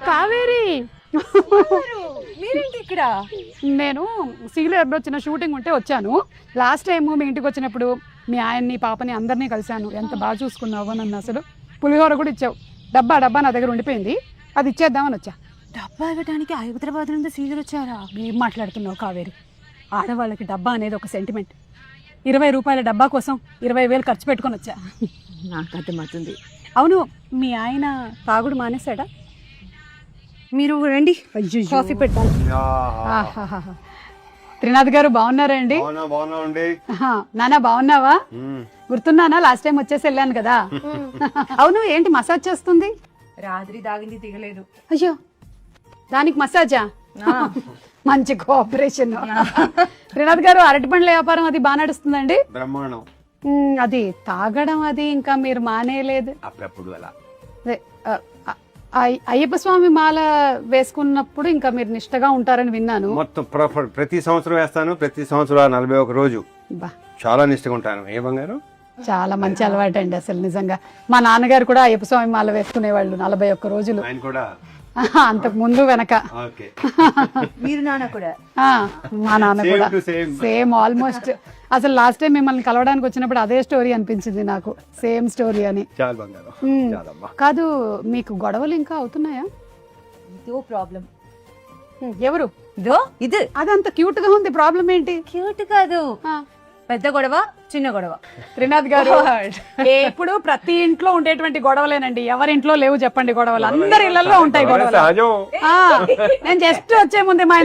కావేరి మీరేంటి ఇక్కడ? నేను సీలేరులో చిన్న షూటింగ్ ఉంటే వచ్చాను. లాస్ట్ టైం మీ ఇంటికి వచ్చినప్పుడు మీ ఆయన్ని పాపని అందరినీ కలిశాను. ఎంత బాగా చూసుకున్నావు నన్ను. అసలు పులిహోర కూడా ఇచ్చావు. డబ్బా నా దగ్గర ఉండిపోయింది, అది ఇచ్చేద్దామని వచ్చా. డబ్బా ఇవ్వడానికి హైదరాబాద్ నుండి సీరియల్ వచ్చారా? ఏం మాట్లాడుతున్నావు కావేరి? ఆడవాళ్ళకి డబ్బా అనేది ఒక సెంటిమెంట్. 20 రూపాయల డబ్బా కోసం 20,000 ఖర్చు పెట్టుకొని వచ్చా. నాకు అర్థమవుతుంది. అవును, మీ ఆయన తాగుడు మానేశాడా? మీరు రండి, కాఫీ పెట్టాను. త్రినాథ్ గారు బాగున్నారండి? నానా బాగున్నావా? గుర్తున్నానా? లాస్ట్ టైం వచ్చేసి వెళ్ళాను కదా. అవును, ఏంటి మసాజ్ చేస్తుంది? రాత్రి దాగింది దిగలేదు. అయ్యో, దానికి మసాజా? మంచి కోఆపరేషన్. త్రినాథ్ గారు అరటి పండ్ల వ్యాపారం అది బాగా నడుస్తుందండి? బ్రహ్మాండం. అది తాగడం అది ఇంకా మీరు మానేయలేదు? అప్పుడప్పుడు అలా. అయ్యప్ప స్వామి మాల వేసుకున్నప్పుడు ఇంకా మీరు నిష్టగా ఉంటారని విన్నాను. మొత్తం ప్రతి సంవత్సరం వేస్తాను. ప్రతి సంవత్సరం 41 రోజు చాలా నిష్టగా ఉంటాను. ఏ బంగారు? చాలా మంచి అలవాటు అండి అసలు నిజంగా. మా నాన్నగారు కూడా అయ్యప్ప స్వామి మాల వేసుకునేవాళ్ళు 41 రోజులు. ఆయన కూడా అంతకు ముందు వెనక. మీరు నాన్న కూడా? మా నాన్న కూడా సేమ్ ఆల్మోస్ట్. అసలు లాస్ట్ టైం మిమ్మల్ని కలవడానికి వచ్చినప్పుడు అదే స్టోరీ అనిపించింది నాకు, సేమ్ స్టోరీ అని. కాదు, మీకు గొడవలు ఇంకా అవుతున్నాయా? ఇదో ప్రాబ్లం. ఎవరు? ఇది అదంత క్యూట్ గా ఉంది, ప్రాబ్లం ఏంటి? క్యూట్ కాదు, పెద్ద గొడవ, చిన్న గొడవ. త్రినాథ్ గారు, ఇప్పుడు ప్రతి ఇంట్లో ఉండేటువంటి గొడవలేనండి. ఎవరింట్లో లేవు చెప్పండి గొడవలు? అందరి ఇళ్లలో ఉంటాయి గొడవలు. నేను జస్ట్ వచ్చే ముందే మా